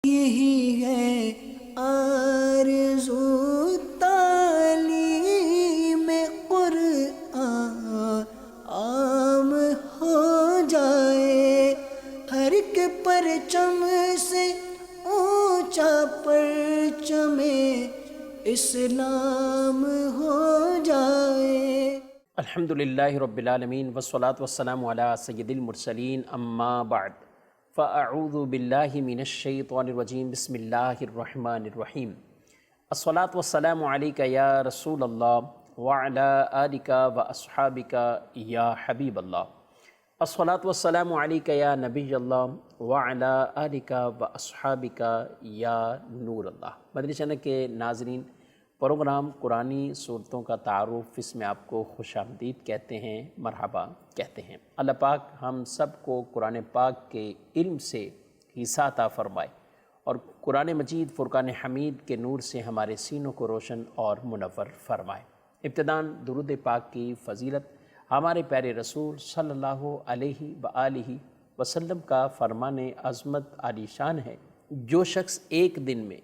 یہی ہے آرزو تعلیم قرآن عام ہو جائے، ہر ایک پرچم سے اونچا پرچم اسلام ہو جائے۔ الحمدللہ رب العالمین والصلاة والسلام علی سید المرسلین، اما بعد فاعوذ باللہ من الشیطان الرجیم، بسم اللہ الرحمن الرحیم۔ الصلاة والسلام علیک یا رسول اللہ وعلی آلک واصحابک یا حبیب اللہ۔ الصلاة والسلام علیک یا نبی اللہ وعلی آلک واصحابک یا نور اللہ۔ مدنی چینل کے ناظرین، پروگرام قرآنی صورتوں کا تعارف، اس میں آپ کو خوش آمدید کہتے ہیں، مرحبا کہتے ہیں۔ اللہ پاک ہم سب کو قرآن پاک کے علم سے حصہ عطا فرمائے اور قرآن مجید فرقان حمید کے نور سے ہمارے سینوں کو روشن اور منور فرمائے۔ ابتداً درود پاک کی فضیلت ہمارے پیارے رسول صلی اللہ علیہ وآلہ وسلم کا فرمان عظمت عالی شان ہے، جو شخص ایک دن میں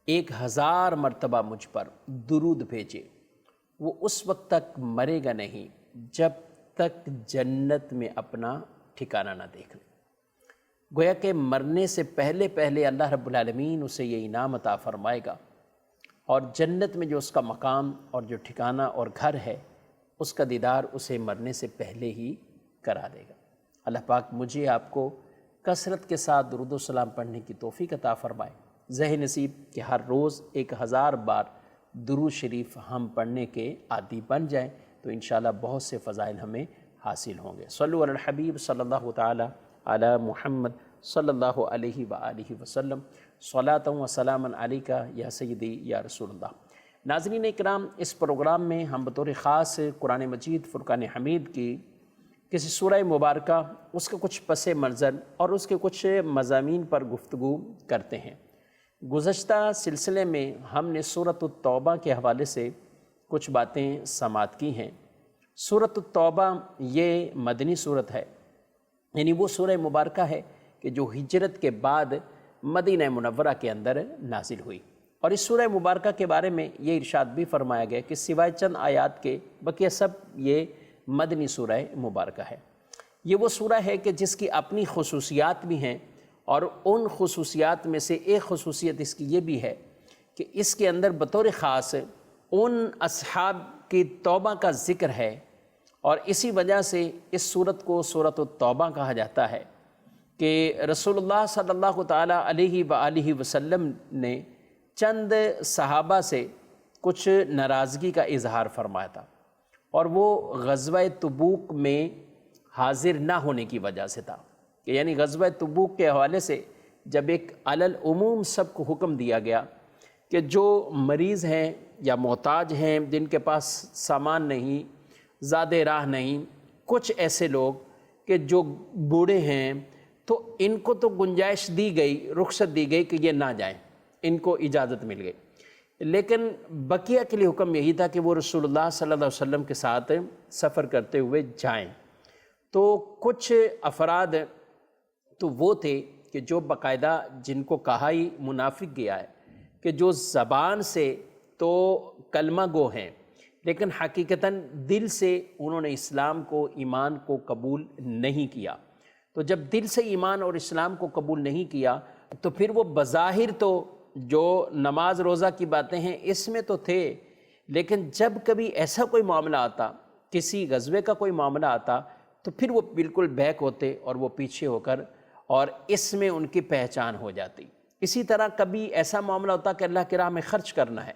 1000 مرتبہ مجھ پر درود بھیجے وہ اس وقت تک مرے گا نہیں جب تک جنت میں اپنا ٹھکانہ نہ دیکھ لے۔ گویا کہ مرنے سے پہلے پہلے اللہ رب العالمین اسے یہ انعام عطا فرمائے گا، اور جنت میں جو اس کا مقام اور جو ٹھکانہ اور گھر ہے، اس کا دیدار اسے مرنے سے پہلے ہی کرا دے گا۔ اللہ پاک مجھے آپ کو کثرت کے ساتھ درود و سلام پڑھنے کی توفیق عطا فرمائے۔ ذہن نصیب کہ ہر روز 1000 بار درود شریف ہم پڑھنے کے عادی بن جائیں تو انشاءاللہ بہت سے فضائل ہمیں حاصل ہوں گے۔ صلو علی الحبیب صلی اللہ تعالی علی محمد صلی اللہ علیہ وآلہ وسلم، صلاۃ و سلام علیک یا سیدی یا رسول اللہ۔ ناظرین اکرام، اس پروگرام میں ہم بطور خاص قرآن مجید فرقان حمید کی کسی سورہ مبارکہ، اس کا کچھ پس منظر اور اس کے کچھ مضامین پر گفتگو کرتے ہیں۔ گزشتہ سلسلے میں ہم نے سورۃ التوبہ کے حوالے سے کچھ باتیں سماعت کی ہیں۔ سورۃ التوبہ یہ مدنی صورت ہے، یعنی وہ سورہ مبارکہ ہے کہ جو ہجرت کے بعد مدینہ منورہ کے اندر نازل ہوئی، اور اس سورہ مبارکہ کے بارے میں یہ ارشاد بھی فرمایا گیا کہ سوائے چند آیات کے بقیہ سب یہ مدنی سورہ مبارکہ ہے۔ یہ وہ سورہ ہے کہ جس کی اپنی خصوصیات بھی ہیں، اور ان خصوصیات میں سے ایک خصوصیت اس کی یہ بھی ہے کہ اس کے اندر بطور خاص ان اصحاب کی توبہ کا ذکر ہے، اور اسی وجہ سے اس سورت کو سورۃ التوبہ کہا جاتا ہے کہ رسول اللہ صلی اللہ تعالیٰ علیہ وآلہ وسلم نے چند صحابہ سے کچھ ناراضگی کا اظہار فرمایا تھا، اور وہ غزوہ تبوک میں حاضر نہ ہونے کی وجہ سے تھا کہ یعنی غزوہ تبوک کے حوالے سے جب ایک علی العموم سب کو حکم دیا گیا کہ جو مریض ہیں یا محتاج ہیں، جن کے پاس سامان نہیں، زاد راہ نہیں، کچھ ایسے لوگ کہ جو بوڑھے ہیں، تو ان کو تو گنجائش دی گئی، رخصت دی گئی کہ یہ نہ جائیں، ان کو اجازت مل گئی، لیکن بقیہ کے لیے حکم یہی تھا کہ وہ رسول اللہ صلی اللہ علیہ وسلم کے ساتھ سفر کرتے ہوئے جائیں۔ تو کچھ افراد تو وہ تھے کہ جو باقاعدہ جن کو کہا ہی منافق گیا ہے کہ جو زبان سے تو کلمہ گو ہیں، لیکن حقیقتاً دل سے انہوں نے اسلام کو، ایمان کو قبول نہیں کیا۔ تو جب دل سے ایمان اور اسلام کو قبول نہیں کیا تو پھر وہ بظاہر تو جو نماز روزہ کی باتیں ہیں اس میں تو تھے، لیکن جب کبھی ایسا کوئی معاملہ آتا، کسی غزوے کا کوئی معاملہ آتا، تو پھر وہ بالکل بیک ہوتے اور وہ پیچھے ہو کر، اور اس میں ان کی پہچان ہو جاتی۔ اسی طرح کبھی ایسا معاملہ ہوتا کہ اللہ کی راہ میں خرچ کرنا ہے،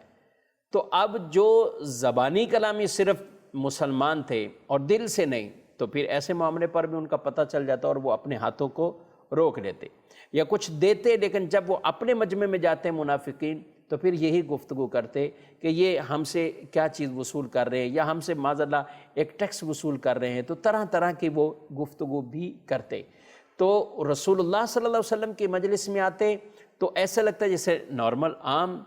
تو اب جو زبانی کلامی صرف مسلمان تھے اور دل سے نہیں، تو پھر ایسے معاملے پر بھی ان کا پتہ چل جاتا اور وہ اپنے ہاتھوں کو روک لیتے یا کچھ دیتے، لیکن جب وہ اپنے مجمع میں جاتے منافقین تو پھر یہی گفتگو کرتے کہ یہ ہم سے کیا چیز وصول کر رہے ہیں، یا ہم سے معاذ اللہ ایک ٹیکس وصول کر رہے ہیں، تو طرح طرح کی وہ گفتگو بھی کرتے۔ تو رسول اللہ صلی اللہ علیہ وسلم کی مجلس میں آتے تو ایسا لگتا ہے جیسے نارمل عام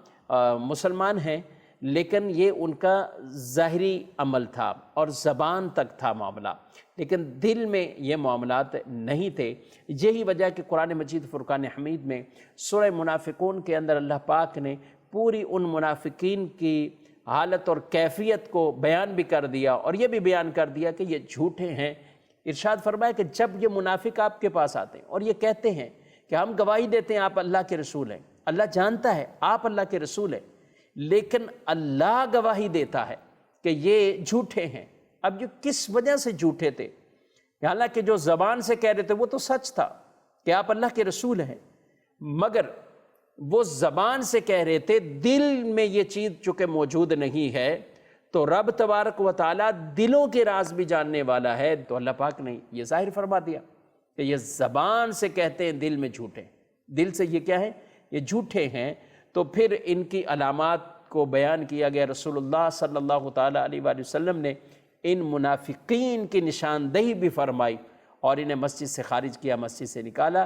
مسلمان ہیں، لیکن یہ ان کا ظاہری عمل تھا اور زبان تک تھا معاملہ، لیکن دل میں یہ معاملات نہیں تھے۔ یہی وجہ کہ قرآن مجید فرقان حمید میں سورہ منافقون کے اندر اللہ پاک نے پوری ان منافقین کی حالت اور کیفیت کو بیان بھی کر دیا، اور یہ بھی بیان کر دیا کہ یہ جھوٹے ہیں۔ ارشاد فرمایا کہ جب یہ منافق آپ کے پاس آتے ہیں اور یہ کہتے ہیں کہ ہم گواہی دیتے ہیں آپ اللہ کے رسول ہیں، اللہ جانتا ہے آپ اللہ کے رسول ہیں، لیکن اللہ گواہی دیتا ہے کہ یہ جھوٹے ہیں۔ اب یہ کس وجہ سے جھوٹے تھے؟ حالانکہ جو زبان سے کہہ رہے تھے وہ تو سچ تھا کہ آپ اللہ کے رسول ہیں، مگر وہ زبان سے کہہ رہے تھے، دل میں یہ چیز چونکہ موجود نہیں ہے، تو رب تبارک و تعالیٰ دلوں کے راز بھی جاننے والا ہے، تو اللہ پاک نے یہ ظاہر فرما دیا کہ یہ زبان سے کہتے ہیں، دل میں جھوٹے، دل سے یہ کیا ہے؟ یہ جھوٹے ہیں۔ تو پھر ان کی علامات کو بیان کیا گیا۔ رسول اللہ صلی اللہ تعالیٰ علیہ وآلہ وسلم نے ان منافقین کی نشاندہی بھی فرمائی اور انہیں مسجد سے خارج کیا، مسجد سے نکالا۔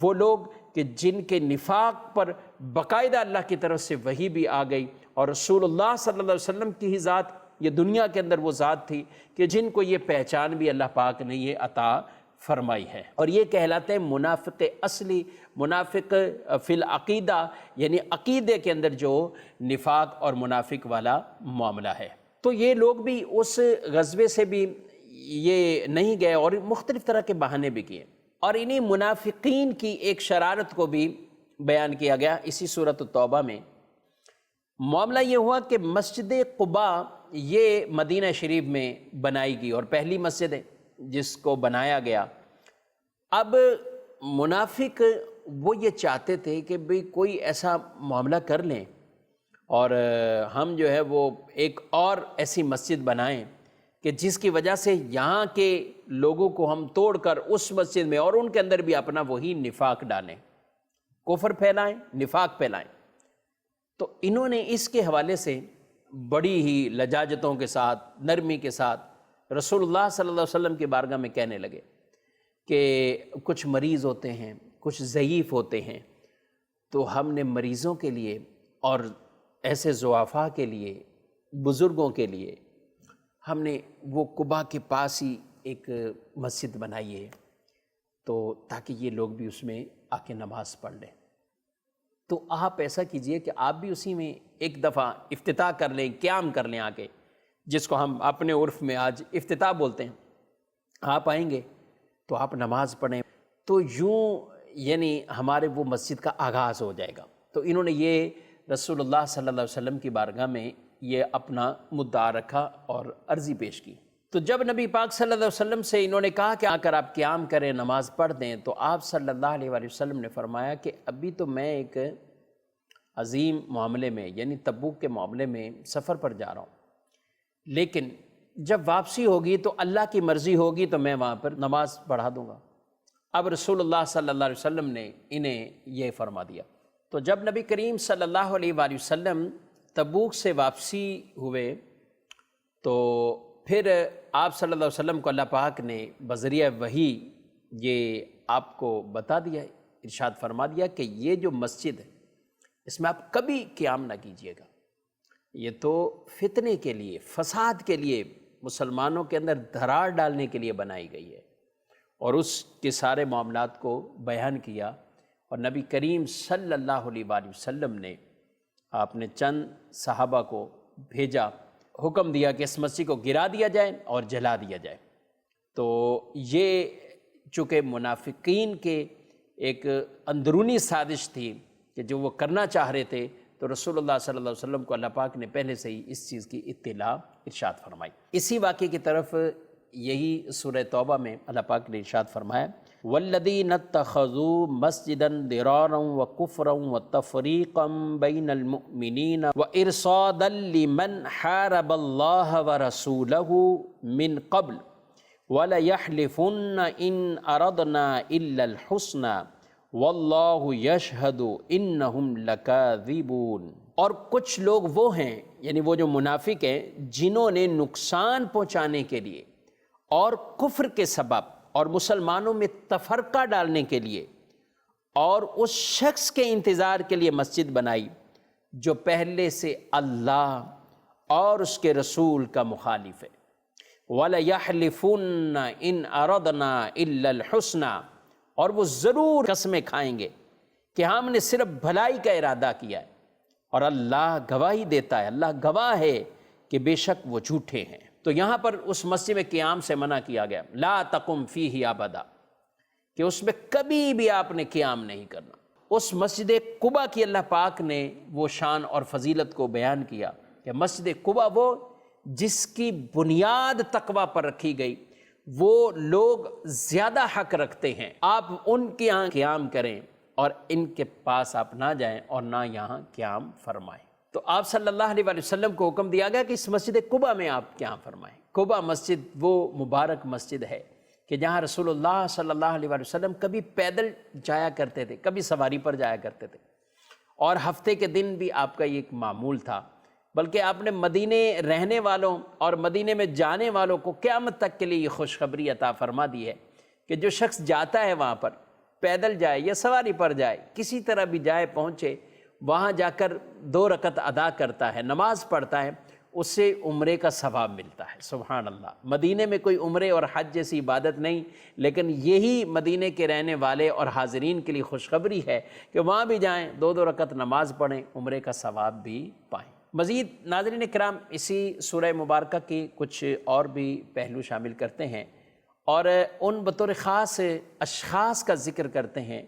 وہ لوگ کہ جن کے نفاق پر باقاعدہ اللہ کی طرف سے وحی بھی آ گئی، اور رسول اللہ صلی اللہ علیہ وسلم کی ہی ذات یہ دنیا کے اندر وہ ذات تھی کہ جن کو یہ پہچان بھی اللہ پاک نے یہ عطا فرمائی ہے، اور یہ کہلاتے ہیں منافق اصلی، منافق فی العقیدہ، یعنی عقیدے کے اندر جو نفاق اور منافق والا معاملہ ہے۔ تو یہ لوگ بھی اس غزوے سے بھی یہ نہیں گئے اور مختلف طرح کے بہانے بھی کیے، اور انہی منافقین کی ایک شرارت کو بھی بیان کیا گیا اسی سورۃ التوبہ میں۔ معاملہ یہ ہوا کہ مسجد قباء یہ مدینہ شریف میں بنائی گئی اور پہلی مسجد ہے جس کو بنایا گیا۔ اب منافق وہ یہ چاہتے تھے کہ بھئی کوئی ایسا معاملہ کر لیں اور ہم جو ہے وہ ایک اور ایسی مسجد بنائیں کہ جس کی وجہ سے یہاں کے لوگوں کو ہم توڑ کر اس مسجد میں اور ان کے اندر بھی اپنا وہی نفاق ڈالیں، کفر پھیلائیں، نفاق پھیلائیں۔ تو انہوں نے اس کے حوالے سے بڑی ہی لجاجتوں کے ساتھ، نرمی کے ساتھ رسول اللہ صلی اللہ علیہ وسلم کی بارگاہ میں کہنے لگے کہ کچھ مریض ہوتے ہیں، کچھ ضعیف ہوتے ہیں، تو ہم نے مریضوں کے لیے اور ایسے ضعفاء کے لیے، بزرگوں کے لیے ہم نے وہ قباء کے پاس ہی ایک مسجد بنائی ہے، تو تاکہ یہ لوگ بھی اس میں آ کے نماز پڑھ لیں۔ تو آپ ایسا کیجئے کہ آپ بھی اسی میں ایک دفعہ افتتاح کر لیں، قیام کر لیں، آ کے جس کو ہم اپنے عرف میں آج افتتاح بولتے ہیں۔ آپ آئیں گے تو آپ نماز پڑھیں، تو یوں یعنی ہمارے وہ مسجد کا آغاز ہو جائے گا۔ تو انہوں نے یہ رسول اللہ صلی اللہ علیہ وسلم کی بارگاہ میں یہ اپنا مدعا رکھا اور عرضی پیش کی۔ تو جب نبی پاک صلی اللہ علیہ وسلم سے انہوں نے کہا کہ آ کر آپ قیام کریں، نماز پڑھ دیں، تو آپ صلی اللہ علیہ وآلہ وسلم نے فرمایا کہ ابھی تو میں ایک عظیم معاملے میں یعنی تبوک کے معاملے میں سفر پر جا رہا ہوں، لیکن جب واپسی ہوگی تو اللہ کی مرضی ہوگی تو میں وہاں پر نماز پڑھا دوں گا۔ اب رسول اللہ صلی اللہ علیہ وسلم نے انہیں یہ فرما دیا۔ تو جب نبی کریم صلی اللہ علیہ وآلہ وسلم تبوک سے واپسی ہوئے تو پھر آپ صلی اللہ علیہ وسلم کو اللہ پاک نے بذریعہ وحی یہ آپ کو بتا دیا، ارشاد فرما دیا کہ یہ جو مسجد ہے اس میں آپ کبھی قیام نہ کیجیے گا، یہ تو فتنے کے لیے، فساد کے لیے، مسلمانوں کے اندر دھرار ڈالنے کے لیے بنائی گئی ہے۔ اور اس کے سارے معاملات کو بیان کیا، اور نبی کریم صلی اللہ علیہ وآلہ وسلم نے آپ نے چند صحابہ کو بھیجا، حکم دیا کہ اس مسجد کو گرا دیا جائے اور جلا دیا جائے۔ تو یہ چونکہ منافقین کے ایک اندرونی سازش تھی کہ جو وہ کرنا چاہ رہے تھے، تو رسول اللہ صلی اللہ علیہ وسلم کو اللہ پاک نے پہلے سے ہی اس چیز کی اطلاع ارشاد فرمائی۔ اسی واقعے کی طرف یہی سورہ توبہ میں اللہ پاک نے ارشاد فرمایا، وَالَّذِينَ اتَّخَذُوا مَسْجِدًا ضِرَارًا وَكُفْرًا وَتَفْرِيقًا بَيْنَ الْمُؤْمِنِينَ وَإِرْصَادًا لِمَنْ حَارَبَ اللَّهَ وَرَسُولَهُ مِنْ قَبْلُ وَلَيَحْلِفُنَّ إِنْ أَرَدْنَا إِلَّا الْحُسْنَى وَاللَّهُ يَشْهَدُ إِنَّهُمْ لَكَاذِبُونَ۔ اور کچھ لوگ وہ ہیں، یعنی وہ جو منافق ہیں، جنہوں نے نقصان پہنچانے کے لیے اور کفر کے سبب اور مسلمانوں میں تفرقہ ڈالنے کے لیے اور اس شخص کے انتظار کے لیے مسجد بنائی جو پہلے سے اللہ اور اس کے رسول کا مخالف ہے۔ وَلَيَحْلِفُنَّ إِنْ أَرَدْنَا إِلَّا الْحُسْنَى، اور وہ ضرور قسمیں کھائیں گے کہ ہم نے صرف بھلائی کا ارادہ کیا ہے، اور اللہ گواہی دیتا ہے، اللہ گواہ ہے کہ بے شک وہ جھوٹے ہیں۔ تو یہاں پر اس مسجد میں قیام سے منع کیا گیا، لا تقم فیہ ابدا، کہ اس میں کبھی بھی آپ نے قیام نہیں کرنا۔ اس مسجد قباء کی اللہ پاک نے وہ شان اور فضیلت کو بیان کیا کہ مسجد قباء وہ جس کی بنیاد تقوی پر رکھی گئی، وہ لوگ زیادہ حق رکھتے ہیں، آپ ان کے یہاں قیام کریں اور ان کے پاس آپ نہ جائیں اور نہ یہاں قیام فرمائیں۔ تو آپ صلی اللہ علیہ وآلہ وسلم کو حکم دیا گیا کہ اس مسجد قباء میں آپ قیام فرمائیں۔ قباء مسجد وہ مبارک مسجد ہے کہ جہاں رسول اللہ صلی اللہ علیہ وآلہ وسلم کبھی پیدل جایا کرتے تھے، کبھی سواری پر جایا کرتے تھے، اور ہفتے کے دن بھی آپ کا یہ ایک معمول تھا۔ بلکہ آپ نے مدینے رہنے والوں اور مدینے میں جانے والوں کو قیامت تک کے لیے یہ خوشخبری عطا فرما دی ہے کہ جو شخص جاتا ہے وہاں پر، پیدل جائے یا سواری پر جائے، کسی طرح بھی جائے پہنچے، وہاں جا کر 2 رکعت ادا کرتا ہے، نماز پڑھتا ہے، اس سے عمرے کا ثواب ملتا ہے۔ سبحان اللہ، مدینے میں کوئی عمرے اور حج جیسی عبادت نہیں، لیکن یہی مدینے کے رہنے والے اور حاضرین کے لیے خوشخبری ہے کہ وہاں بھی جائیں، 2 رکعت نماز پڑھیں، عمرے کا ثواب بھی پائیں۔ مزید ناظرین کرام، اسی سورہ مبارکہ کی کچھ اور بھی پہلو شامل کرتے ہیں، اور ان بطور خاص اشخاص کا ذکر کرتے ہیں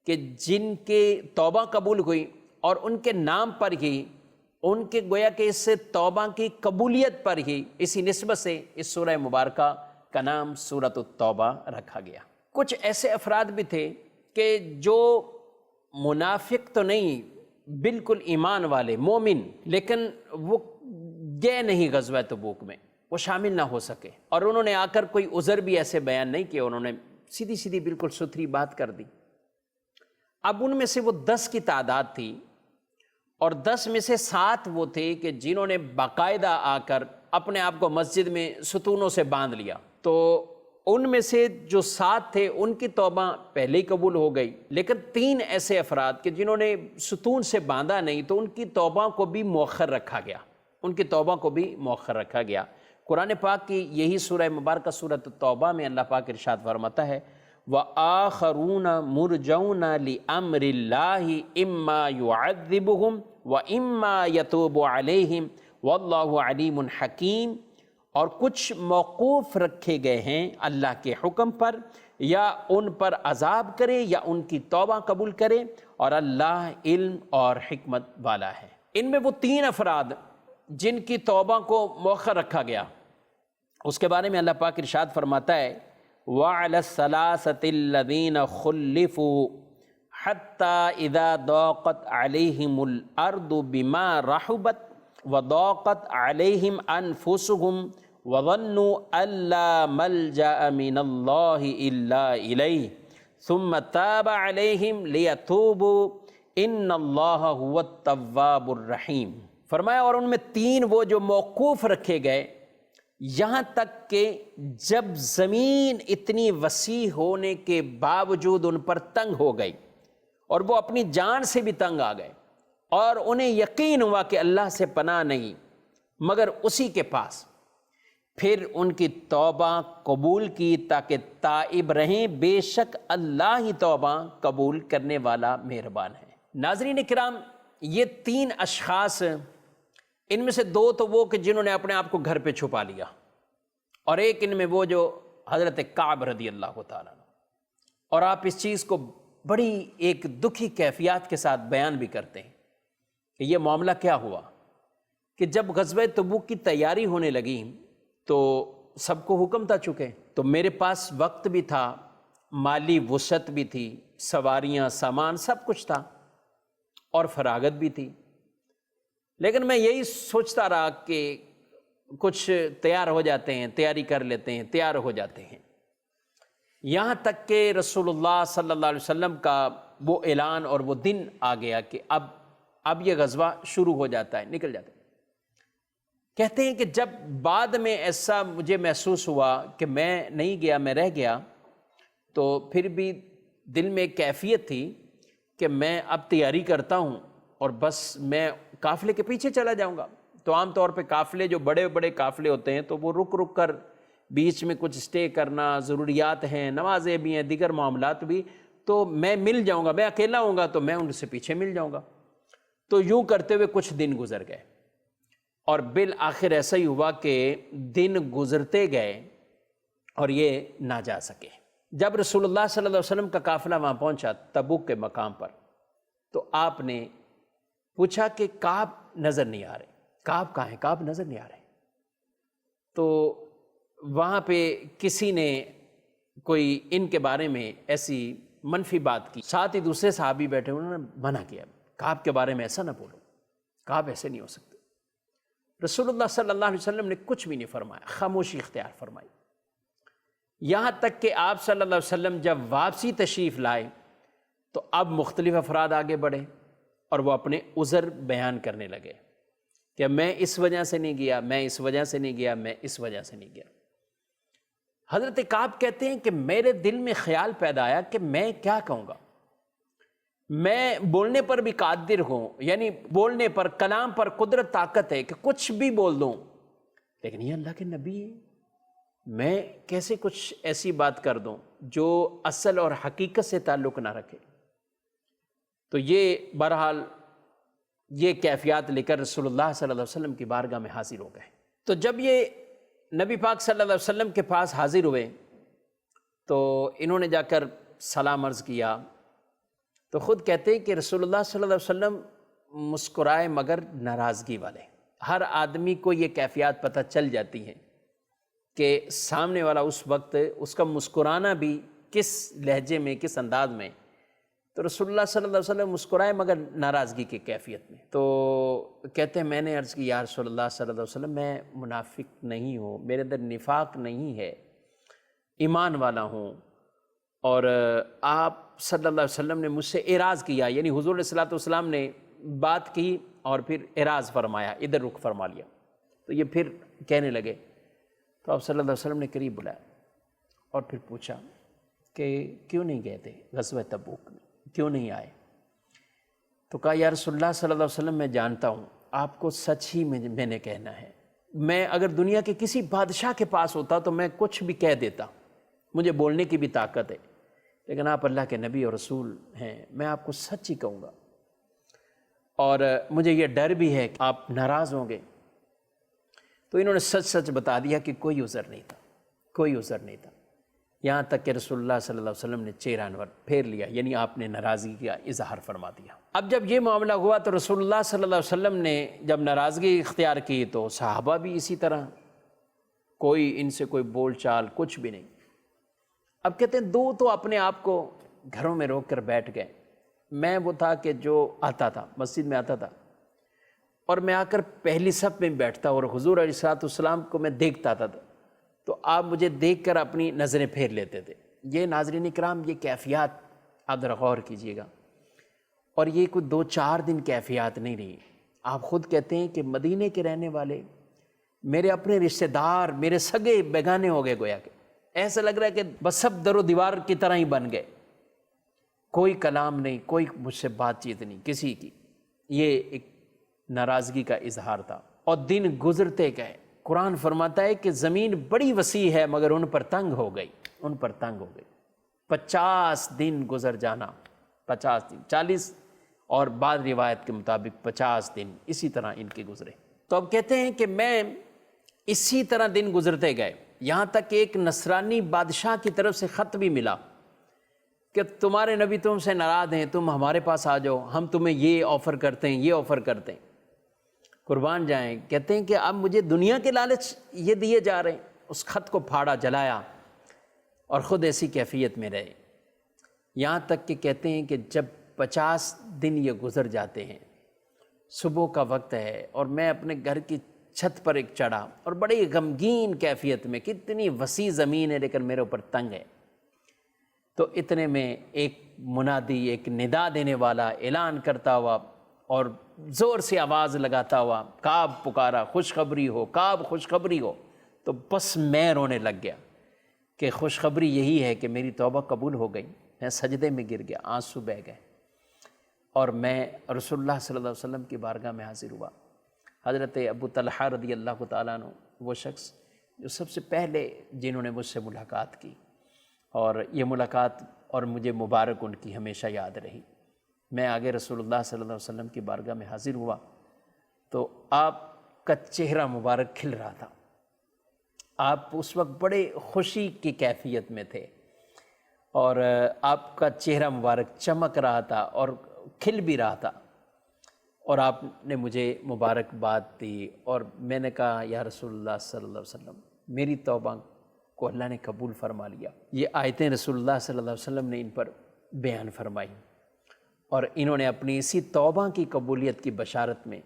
کہ جن کے توبہ قبول ہوئی، اور ان کے نام پر ہی، ان کے گویا کہ اس توبہ کی قبولیت پر ہی اسی نسبت سے اس سورہ مبارکہ کا نام سورۃ التوبہ رکھا گیا۔ کچھ ایسے افراد بھی تھے کہ جو منافق تو نہیں، بالکل ایمان والے مومن، لیکن وہ گئے نہیں غزوہ تبوک میں، وہ شامل نہ ہو سکے، اور انہوں نے آ کر کوئی عذر بھی ایسے بیان نہیں کیا، انہوں نے سیدھی سیدھی بالکل ستھری بات کر دی۔ اب ان میں سے وہ 10 کی تعداد تھی، اور 10 میں سے 7 وہ تھے کہ جنہوں نے باقاعدہ آ کر اپنے آپ کو مسجد میں ستونوں سے باندھ لیا۔ تو ان میں سے جو 7 تھے ان کی توبہ پہلے ہی قبول ہو گئی، لیکن 3 ایسے افراد کہ جنہوں نے ستون سے باندھا نہیں، تو ان کی توبہ کو بھی مؤخر رکھا گیا، ان کی توبہ کو بھی مؤخر رکھا گیا۔ قرآن پاک کی یہی سورہ مبارکہ سورۃ التوبہ میں اللہ پاک ارشاد فرماتا ہے، وَآخَرُونَ مُرْجَوْنَ لِأَمْرِ اللَّهِ إِمَّا يُعَذِّبُهُمْ وَإِمَّا يَتُوبُ عَلَيْهِمْ وَاللَّهُ عَلِيمٌ حَكِيمٌ، اور کچھ موقوف رکھے گئے ہیں اللہ کے حکم پر، یا ان پر عذاب کرے یا ان کی توبہ قبول کرے، اور اللہ علم اور حکمت والا ہے۔ ان میں وہ 3 افراد جن کی توبہ کو مؤخر رکھا گیا، اس کے بارے میں اللہ پاک ارشاد فرماتا ہے، وَعَلَى الثَّلَاثَةِ الَّذِينَ خُلِّفُوا حَتَّى إِذَا ضَاقَتْ عَلَيْهِمُ الْأَرْضُ بِمَا رَحُبَتْ وَضَاقَتْ عَلَيْهِمْ أَنفُسُهُمْ وَظَنُّوا أَن لَّا مَلْجَأَ مِنَ اللَّهِ إِلَّا إِلَيْهِ ثُمَّ تَابَ عَلَيْهِمْ لِيَتُوبُوا إِنَّ اللَّهَ هُوَ التَّوَّابُ الرَّحِيمُ۔ فرمایا اور ان میں 3 وہ جو موقوف رکھے گئے، یہاں تک کہ جب زمین اتنی وسیع ہونے کے باوجود ان پر تنگ ہو گئی، اور وہ اپنی جان سے بھی تنگ آ گئے، اور انہیں یقین ہوا کہ اللہ سے پناہ نہیں مگر اسی کے پاس، پھر ان کی توبہ قبول کی تاکہ تائب رہیں، بے شک اللہ ہی توبہ قبول کرنے والا مہربان ہے۔ ناظرین کرام، یہ 3 اشخاص، ان میں سے 2 تو وہ کہ جنہوں نے اپنے آپ کو گھر پہ چھپا لیا، اور ایک ان میں وہ جو حضرت کعب رضی اللہ تعالیٰ عنہ، اور آپ اس چیز کو بڑی ایک دکھی کیفیات کے ساتھ بیان بھی کرتے ہیں کہ یہ معاملہ کیا ہوا کہ جب غزوہ تبوک کی تیاری ہونے لگی تو سب کو حکم تھا چکے، تو میرے پاس وقت بھی تھا، مالی وسعت بھی تھی، سواریاں، سامان سب کچھ تھا، اور فراغت بھی تھی، لیکن میں یہی سوچتا رہا کہ کچھ تیار ہو جاتے ہیں، تیاری کر لیتے ہیں، تیار ہو جاتے ہیں، یہاں تک کہ رسول اللہ صلی اللہ علیہ وسلم کا وہ اعلان اور وہ دن آ گیا کہ اب یہ غزوہ شروع ہو جاتا ہے، نکل جاتا ہے۔ کہتے ہیں کہ جب بعد میں ایسا مجھے محسوس ہوا کہ میں نہیں گیا، میں رہ گیا، تو پھر بھی دل میں ایک کیفیت تھی کہ میں اب تیاری کرتا ہوں، اور بس میں قافلے کے پیچھے چلا جاؤں گا۔ تو عام طور پہ قافلے جو بڑے بڑے قافلے ہوتے ہیں تو وہ رک رک کر بیچ میں کچھ اسٹے کرنا، ضروریات ہیں، نمازیں بھی ہیں، دیگر معاملات بھی، تو میں مل جاؤں گا، میں اکیلا ہوں گا تو میں ان سے پیچھے مل جاؤں گا۔ تو یوں کرتے ہوئے کچھ دن گزر گئے، اور بالآخر ایسا ہی ہوا کہ دن گزرتے گئے اور یہ نہ جا سکے۔ جب رسول اللہ صلی اللہ علیہ وسلم کا قافلہ وہاں پہنچا تبوک کے مقام پر، تو آپ نے پوچھا کہ کعب نظر نہیں آ رہے، کعب کہاں ہیں؟ کعب نظر نہیں آ رہے۔ تو وہاں پہ کسی نے کوئی ان کے بارے میں ایسی منفی بات کی، ساتھ ہی دوسرے صحابی بیٹھے انہوں نے منع کیا، کعب کے بارے میں ایسا نہ بولو، کعب ایسے نہیں ہو سکتے۔ رسول اللہ صلی اللہ علیہ وسلم نے کچھ بھی نہیں فرمایا، خاموشی اختیار فرمائی، یہاں تک کہ آپ صلی اللہ علیہ وسلم جب واپسی تشریف لائے تو اب مختلف افراد آگے بڑھے اور وہ اپنے عذر بیان کرنے لگے کہ میں اس وجہ سے نہیں گیا، میں اس وجہ سے نہیں گیا، میں اس وجہ سے نہیں گیا۔ حضرت کعب کہتے ہیں کہ میرے دل میں خیال پیدا آیا کہ میں کیا کہوں گا، میں بولنے پر بھی قادر ہوں، یعنی بولنے پر، کلام پر قدرت، طاقت ہے کہ کچھ بھی بول دوں، لیکن یہ اللہ کے نبی ہے، میں کیسے کچھ ایسی بات کر دوں جو اصل اور حقیقت سے تعلق نہ رکھے۔ تو یہ بہرحال یہ کیفیات لے کر رسول اللہ صلی اللہ علیہ وسلم کی بارگاہ میں حاضر ہو گئے۔ تو جب یہ نبی پاک صلی اللہ علیہ وسلم کے پاس حاضر ہوئے تو انہوں نے جا کر سلام عرض کیا، تو خود کہتے ہیں کہ رسول اللہ صلی اللہ علیہ وسلم مسکرائے مگر ناراضگی والے۔ ہر آدمی کو یہ کیفیات پتہ چل جاتی ہیں کہ سامنے والا اس وقت اس کا مسکرانا بھی کس لہجے میں، کس انداز میں۔ تو رسول اللہ صلی اللہ علیہ وسلم مسکرائے مگر ناراضگی کی کیفیت میں۔ تو کہتے ہیں میں نے عرض کی یا رسول اللہ صلی اللہ علیہ وسلم میں منافق نہیں ہوں، میرے اندر نفاق نہیں ہے، ایمان والا ہوں، اور آپ صلی اللہ علیہ وسلم نے مجھ سے اعراض کیا، یعنی حضور علیہ الصلوۃ والسلام نے بات کی اور پھر اعراض فرمایا، ادھر رخ فرما لیا۔ تو یہ پھر کہنے لگے، تو آپ صلی اللہ علیہ وسلم نے قریب بلایا اور پھر پوچھا کہ کیوں نہیں گئے تھے غزوہ تبوک میں، کیوں نہیں آئے؟ تو کہا یا رسول اللہ صلی اللہ علیہ وسلم میں جانتا ہوں آپ کو سچ ہی میں نے کہنا ہے، میں اگر دنیا کے کسی بادشاہ کے پاس ہوتا تو میں کچھ بھی کہہ دیتا، مجھے بولنے کی بھی طاقت ہے، لیکن آپ اللہ کے نبی اور رسول ہیں، میں آپ کو سچ ہی کہوں گا، اور مجھے یہ ڈر بھی ہے کہ آپ ناراض ہوں گے۔ تو انہوں نے سچ سچ بتا دیا کہ کوئی عذر نہیں تھا، کوئی عذر نہیں تھا، یہاں تک کہ رسول اللہ صلی اللہ علیہ وسلم نے چہرہ انور پھیر لیا، یعنی آپ نے ناراضگی کا اظہار فرما دیا۔ اب جب یہ معاملہ ہوا تو رسول اللہ صلی اللہ علیہ وسلم نے جب ناراضگی اختیار کی تو صحابہ بھی اسی طرح، کوئی ان سے کوئی بول چال کچھ بھی نہیں۔ اب کہتے ہیں دو تو اپنے آپ کو گھروں میں روک کر بیٹھ گئے، میں وہ تھا کہ جو آتا تھا مسجد میں آتا تھا اور میں آ کر پہلی صف میں بیٹھتا اور حضور علیہ الصلوۃ والسلام کو میں دیکھتا تھا تو آپ مجھے دیکھ کر اپنی نظریں پھیر لیتے تھے۔ یہ ناظرین کرام یہ کیفیات آپ ذرا غور کیجئے گا، اور یہ کوئی 2-4 دن کیفیات نہیں رہی۔ آپ خود کہتے ہیں کہ مدینے کے رہنے والے میرے اپنے رشتہ دار، میرے سگے بیگانے ہو گئے، گویا کہ ایسا لگ رہا ہے کہ بس سب در و دیوار کی طرح ہی بن گئے، کوئی کلام نہیں، کوئی مجھ سے بات چیت نہیں کسی کی۔ یہ ایک ناراضگی کا اظہار تھا، اور دن گزرتے گئے۔ قرآن فرماتا ہے کہ زمین بڑی وسیع ہے مگر ان پر تنگ ہو گئی، ان پر تنگ ہو گئی۔ 50 دن گزر جانا، 50 دن، 40 اور بعض روایت کے مطابق 50 دن اسی طرح ان کے گزرے۔ تو اب کہتے ہیں کہ میں اسی طرح دن گزرتے گئے، یہاں تک کہ ایک نصرانی بادشاہ کی طرف سے خط بھی ملا کہ تمہارے نبی تم سے ناراض ہیں، تم ہمارے پاس آ جاؤ، ہم تمہیں یہ آفر کرتے ہیں، یہ آفر کرتے ہیں۔ قربان جائیں، کہتے ہیں کہ اب مجھے دنیا کے لالچ یہ دیے جا رہے ہیں۔ اس خط کو پھاڑا، جلایا اور خود ایسی کیفیت میں رہے، یہاں تک کہ کہتے ہیں کہ جب 50 دن یہ گزر جاتے ہیں، صبح کا وقت ہے اور میں اپنے گھر کی چھت پر ایک چڑھا اور بڑی غمگین کیفیت میں، کتنی وسیع زمین ہے لیکن میرے اوپر تنگ ہے، تو اتنے میں ایک منادی، ایک ندا دینے والا اعلان کرتا ہوا اور زور سے آواز لگاتا ہوا کعب پکارا، خوشخبری ہو کعب، خوشخبری ہو۔ تو بس میں رونے لگ گیا کہ خوشخبری یہی ہے کہ میری توبہ قبول ہو گئی۔ میں سجدے میں گر گیا، آنسو بہہ گئے، اور میں رسول اللہ صلی اللہ علیہ وسلم کی بارگاہ میں حاضر ہوا۔ حضرت ابو طلحہ رضی اللہ تعالیٰ عنہ وہ شخص جو سب سے پہلے جنہوں نے مجھ سے ملاقات کی، اور یہ ملاقات اور مجھے مبارک ان کی ہمیشہ یاد رہی۔ میں آگے رسول اللہ صلی اللہ علیہ وسلم کی بارگاہ میں حاضر ہوا تو آپ کا چہرہ مبارک کھل رہا تھا۔ آپ اس وقت بڑے خوشی کی کیفیت میں تھے، اور آپ کا چہرہ مبارک چمک رہا تھا اور کھل بھی رہا تھا، اور آپ نے مجھے مبارکباد دی، اور میں نے کہا یا رسول اللہ صلی اللہ علیہ وسلم، میری توبہ کو اللہ نے قبول فرما لیا۔ یہ آیتیں رسول اللہ صلی اللہ علیہ وسلم نے ان پر بیان فرمائی، اور انہوں نے اپنی اسی توبہ کی قبولیت کی بشارت میں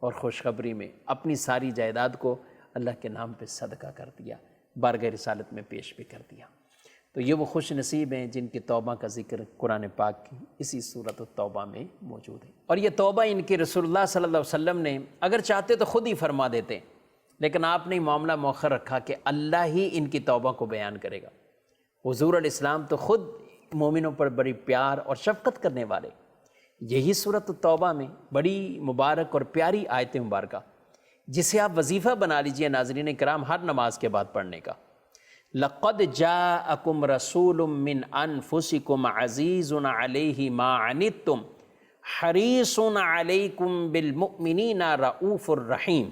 اور خوشخبری میں اپنی ساری جائیداد کو اللہ کے نام پہ صدقہ کر دیا، بارگاہ رسالت میں پیش بھی کر دیا۔ تو یہ وہ خوش نصیب ہیں جن کی توبہ کا ذکر قرآن پاک کی اسی سورۃ التوبہ میں موجود ہے۔ اور یہ توبہ ان کی رسول اللہ صلی اللہ علیہ وسلم نے اگر چاہتے تو خود ہی فرما دیتے، لیکن آپ نے معاملہ مؤخر رکھا کہ اللہ ہی ان کی توبہ کو بیان کرے گا۔ حضور علیہ السلام تو خود مومنوں پر بڑی پیار اور شفقت کرنے والے، یہی سورۃ التوبہ میں بڑی مبارک اور پیاری آیت مبارکہ جسے آپ وظیفہ بنا لیجئے ناظرین کرام ہر نماز کے بعد پڑھنے کا۔ لَقَدْ جَاءَكُمْ رَسُولٌ مِّنْ أَنفُسِكُمْ عَزِيزٌ عَلَيْهِ مَا عَنِتُّمْ حَرِيصٌ عَلَيْكُمْ بِالْمُؤْمِنِينَ رَءُوفٌ الرَّحِيمٌ۔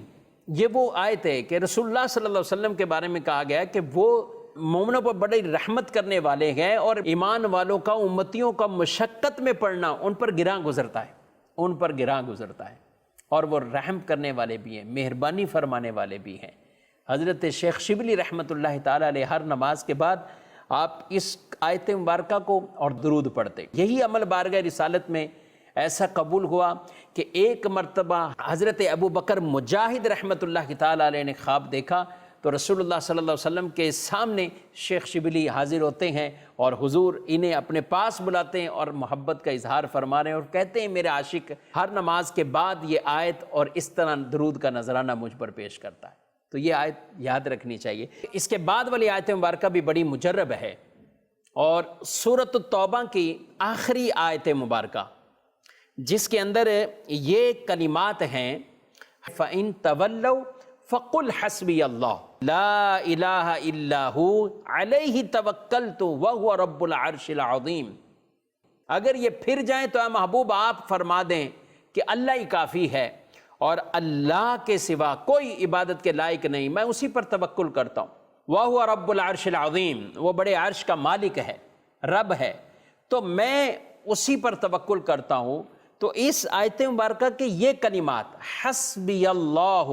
یہ وہ آیت ہے کہ رسول اللہ صلی اللہ علیہ وسلم کے بارے میں کہا گیا کہ وہ مومنوں پر بڑی رحمت کرنے والے ہیں، اور ایمان والوں کا، امتیوں کا مشقت میں پڑنا ان پر گراں گزرتا ہے، ان پر گراں گزرتا ہے، اور وہ رحم کرنے والے بھی ہیں، مہربانی فرمانے والے بھی ہیں۔ حضرت شیخ شبلی رحمۃ اللہ تعالیٰ علیہ ہر نماز کے بعد آپ اس آیت مبارکہ کو اور درود پڑھتے۔ یہی عمل بارگاہ رسالت میں ایسا قبول ہوا کہ ایک مرتبہ حضرت ابو بکر مجاہد رحمۃ اللہ تعالیٰ علیہ نے خواب دیکھا تو رسول اللہ صلی اللہ علیہ وسلم کے سامنے شیخ شبلی حاضر ہوتے ہیں، اور حضور انہیں اپنے پاس بلاتے ہیں اور محبت کا اظہار فرما رہے ہیں، اور کہتے ہیں میرے عاشق ہر نماز کے بعد یہ آیت اور اس طرح درود کا نذرانہ مجھ پر پیش کرتا ہے۔ تو یہ آیت یاد رکھنی چاہیے۔ اس کے بعد والی آیت مبارکہ بھی بڑی مجرب ہے، اور سورۃ التوبہ کی آخری آیت مبارکہ جس کے اندر یہ کلمات ہیں فَإِن تَوَلَّوْا فَقُلْ حَسْبِيَ اللَّهُ لَا إِلَٰهَ إِلَّا هُوَ عَلَيْهِ تَوَكَّلْتُ وَهُوَ رَبُّ الْعَرْشِ الْعَظِيمِ۔ اگر یہ پھر جائیں تو اے محبوب آپ فرما دیں کہ اللہ ہی کافی ہے، اور اللہ کے سوا کوئی عبادت کے لائق نہیں، میں اسی پر توکل کرتا ہوں۔ وَهُوَ رَبُّ الْعَرْشِ الْعَظِيمِ، وہ بڑے عرش کا مالک ہے، رب ہے، تو میں اسی پر توکل کرتا ہوں۔ تو اس آیت مبارکہ کے یہ کلمات حسبی اللہ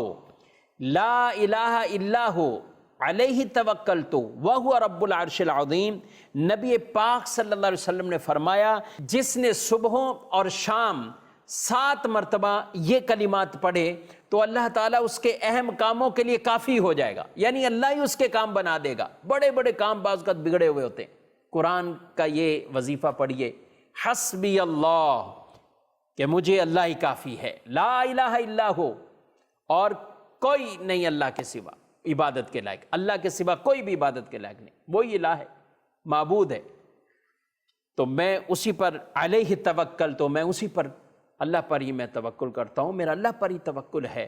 لا الہ الا ہو علیہ توکلت وہو رب العرش العظیم، نبی پاک صلی اللہ علیہ وسلم نے فرمایا جس نے صبحوں اور شام 7 مرتبہ یہ کلمات پڑھے تو اللہ تعالیٰ اس کے اہم کاموں کے لیے کافی ہو جائے گا، یعنی اللہ ہی اس کے کام بنا دے گا۔ بڑے بڑے کام بعض اوقات بگڑے ہوئے ہوتے ہیں، قرآن کا یہ وظیفہ پڑھیے، حسبی اللہ، کہ مجھے اللہ ہی کافی ہے، لا الہ الا ہو، اور کوئی نہیں اللہ کے سوا عبادت کے لائق، اللہ کے سوا کوئی بھی عبادت کے لائق نہیں، وہی الہ ہے، معبود ہے، تو میں اسی پر علیہ توکل، تو میں اسی پر اللہ پر ہی میں توکل کرتا ہوں، میرا اللہ پر ہی توکل ہے۔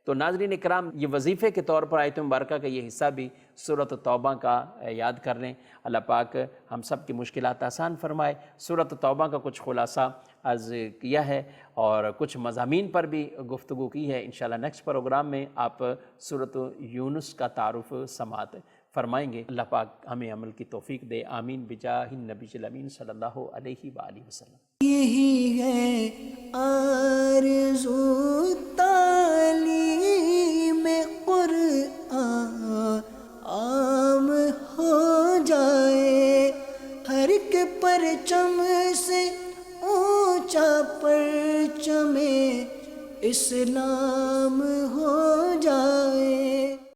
تو ناظرین اکرام، یہ وظیفے کے طور پر آیت مبارکہ کا یہ حصہ بھی سورۃ توبہ کا یاد کر لیں۔ اللہ پاک ہم سب کی مشکلات آسان فرمائے۔ سورۃ توبہ کا کچھ خلاصہ عرض کیا ہے اور کچھ مضامین پر بھی گفتگو کی ہے۔ انشاءاللہ نیکسٹ پروگرام میں آپ سورۃ یونس کا تعارف سماعت فرمائیں گے۔ اللہ پاک ہمیں عمل کی توفیق دے، آمین بجاہ النبی الامین صلی اللہ علیہ وآلہ وسلم۔ یہی ہے آرزو تعلیم قرآن عام ہو جائے، ہر ایک پرچم سے اونچا پرچم اسلام ہو